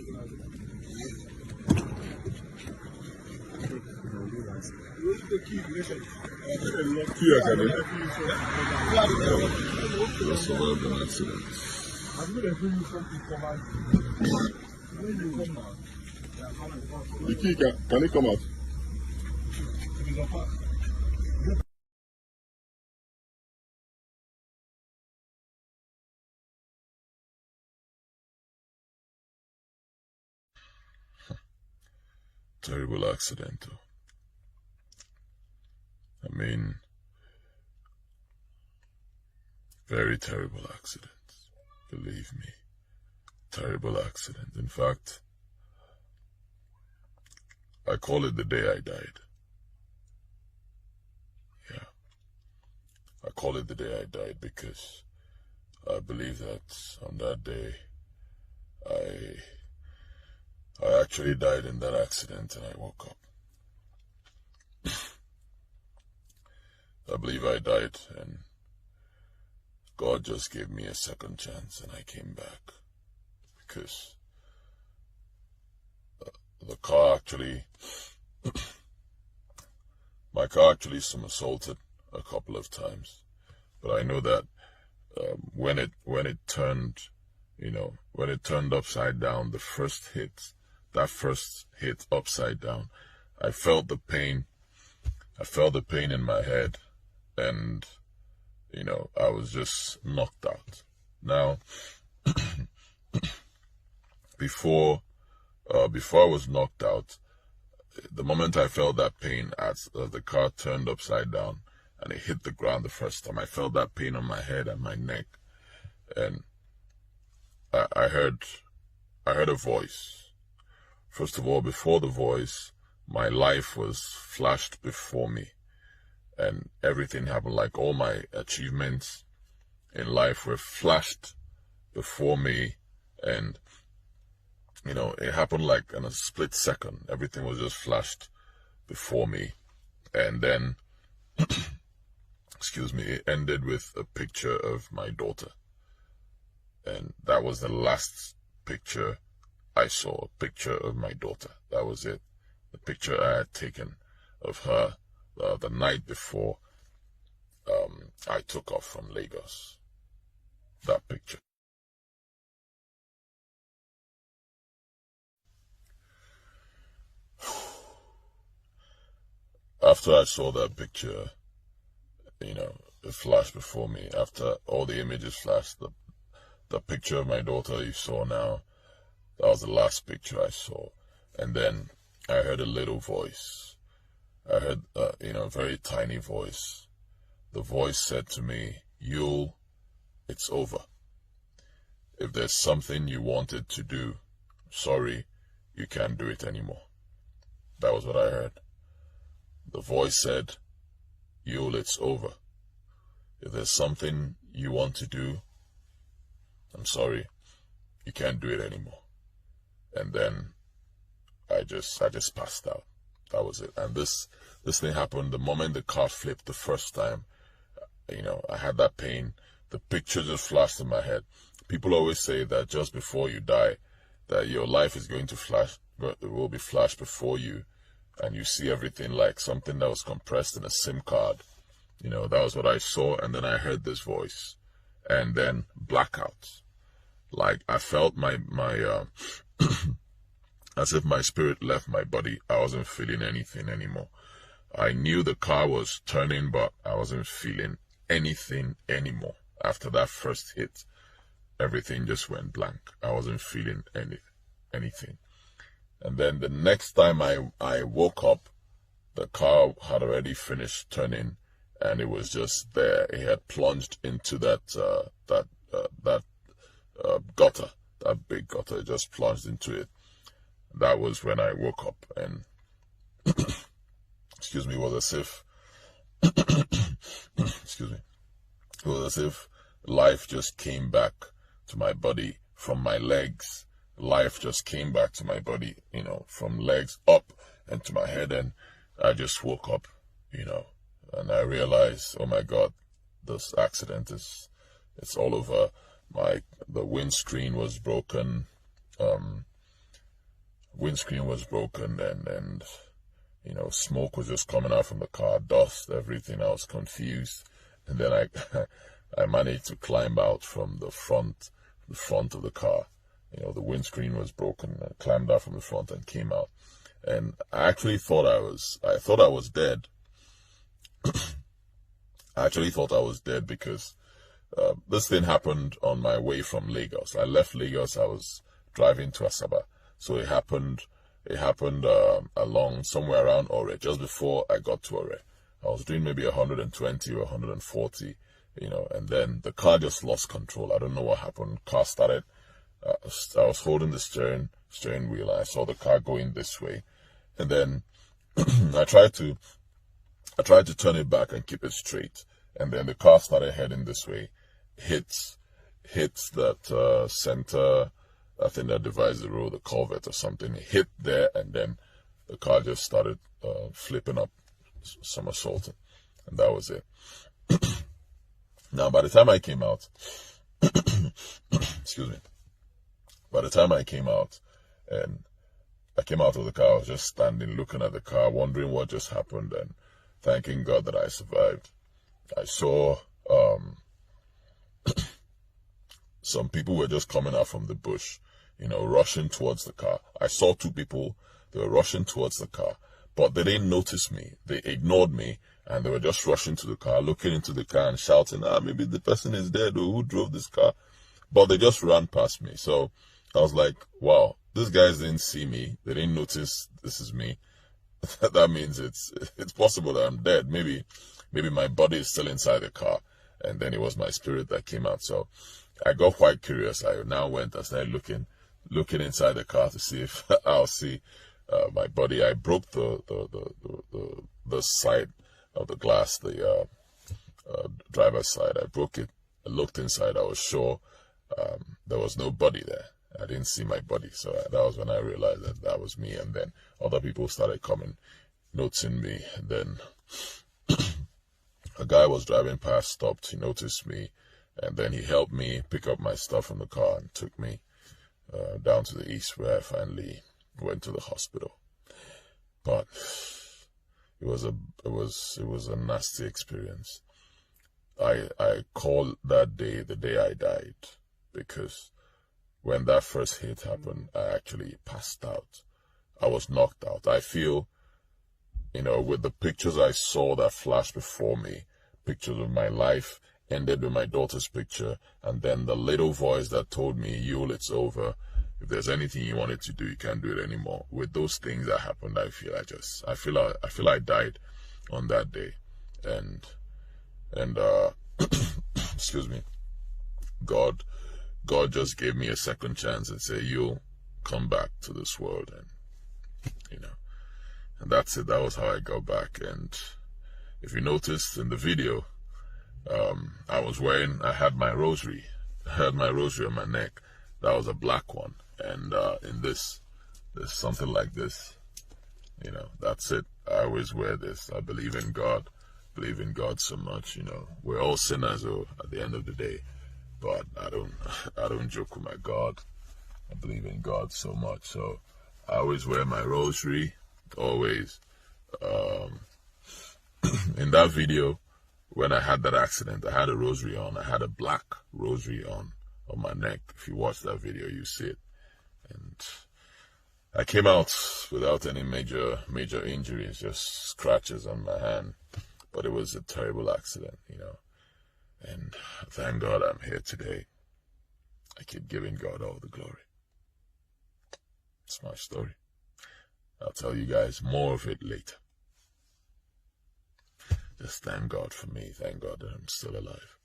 That's a little bit accident. The key can it come out? Terrible accident. I mean, very terrible accident. Believe me, terrible accident. In fact, I call it the day I died. Yeah, I call it the day I died because I believe that on that day, I actually died in that accident and I woke up. I believe I died and God just gave me a second chance and I came back because the car actually, my car actually somersaulted a couple of times. But I know that when it turned, when it turned upside down, that first hit upside down, I felt the pain. I felt the pain in my head, and I was just knocked out. Now, before I was knocked out, the moment I felt that pain as the car turned upside down and it hit the ground the first time, I felt that pain on my head and my neck, and I heard a voice. First of all, before the voice, my life was flashed before me, and everything happened. Like all my achievements in life were flashed before me, and it happened like in a split second. Everything was just flashed before me, and then excuse me, it ended with a picture of my daughter, and that was the last picture I saw. A picture of my daughter. That was it. The picture I had taken of her the night before I took off from Lagos. That picture. After I saw that picture, it flashed before me. After all the images flashed, the picture of my daughter you saw now, that was the last picture I saw. And then I heard a little voice. I heard, a very tiny voice. The voice said to me, "YUL, it's over. If there's something you wanted to do, sorry, you can't do it anymore." That was what I heard. The voice said, "YUL, it's over. If there's something you want to do, I'm sorry, you can't do it anymore." And then I just passed out. That was it. And this thing happened the moment the car flipped the first time. I had that pain. The picture just flashed in my head. People always say that just before you die, that your life is going to flash, it will be flashed before you, and you see everything like something that was compressed in a SIM card. That was what I saw, and then I heard this voice, and then blackout. Like I felt my as if my spirit left my body. I wasn't feeling anything anymore. I knew the car was turning, but I wasn't feeling anything anymore. After that first hit, everything just went blank. I wasn't feeling anything. And then the next time I woke up, the car had already finished turning, and it was just there. It had plunged into that gutter, that big gutter. It just plunged into it. That was when I woke up, and excuse me, it was as if excuse me, it was as if life just came back to my body from my legs. Life just came back to my body, from legs up and to my head, and I just woke up, and I realized, oh my God, this accident it's all over. The windscreen was broken. windscreen was broken, and you know, smoke was just coming out from the car, dust, everything. I was confused, and then I managed to climb out from the front of the car. You know, the windscreen was broken. I climbed out from the front and came out, and I actually thought I was dead. I actually thought I was dead because this thing happened on my way from Lagos. I left Lagos. I was driving to Asaba, so it happened along somewhere around Ore, just before I got to Ore. I was doing maybe 120 or 140, you know, and then the car just lost control. I don't know what happened. Car started. I was holding the steering wheel, and I saw the car going this way, and then I tried to turn it back and keep it straight, and then the car started heading this way, hits that center. I think that divides the road, the culvert or something. It hit there, and then the car just started flipping up, somersaulting, and that was it. Now, by the time I came out, excuse me, by the time I came out, and I came out of the car, I was just standing looking at the car, wondering what just happened, and thanking God that I survived. I saw some people were just coming out from the bush, you know, rushing towards the car. I saw two people, they were rushing towards the car, but they didn't notice me. They ignored me, and they were just rushing to the car, looking into the car and shouting, maybe the person is dead, or who drove this car? But they just ran past me. So I was like, wow, these guys didn't see me. They didn't notice this is me. That means it's possible that I'm dead. Maybe my body is still inside the car, and then it was my spirit that came out. So I got quite curious. I now went and started looking inside the car to see if I'll see my body. I broke the side of the glass, the driver's side. I broke it. I looked inside. I was sure there was no body there. I didn't see my body, so that was when I realized that was me. And then other people started coming, noticing me. And then a guy was driving past, stopped. He noticed me, and then he helped me pick up my stuff from the car and took me down to the east, where I finally went to the hospital. But it was a nasty experience. I call that day the day I died, because when that first hit happened, I actually passed out. I was knocked out. I feel, you know, with the pictures I saw that flashed before me, pictures of my life, ended with my daughter's picture, and then the little voice that told me, "Yul, it's over. If there's anything you wanted to do, you can't do it anymore." With those things that happened, I feel I died on that day, and excuse me, God just gave me a second chance and said, "You'll come back to this world," and you know, and that's it. That was how I got back. And if you noticed in the video, I had my rosary. I had my rosary on my neck. That was a black one. And in this, there's something like this. You know, that's it. I always wear this. I believe in God. Believe in God so much. You know, we're all sinners, though, at the end of the day. But I don't joke with my God. I believe in God so much. So I always wear my rosary. Always. In that video, when I had that accident, I had a rosary on. I had a black rosary on my neck. If you watch that video, you see it. And I came out without any major injuries, just scratches on my hand. But it was a terrible accident, you know. And thank God I'm here today. I keep giving God all the glory. It's my story. I'll tell you guys more of it later. Just thank God for me. Thank God that I'm still alive.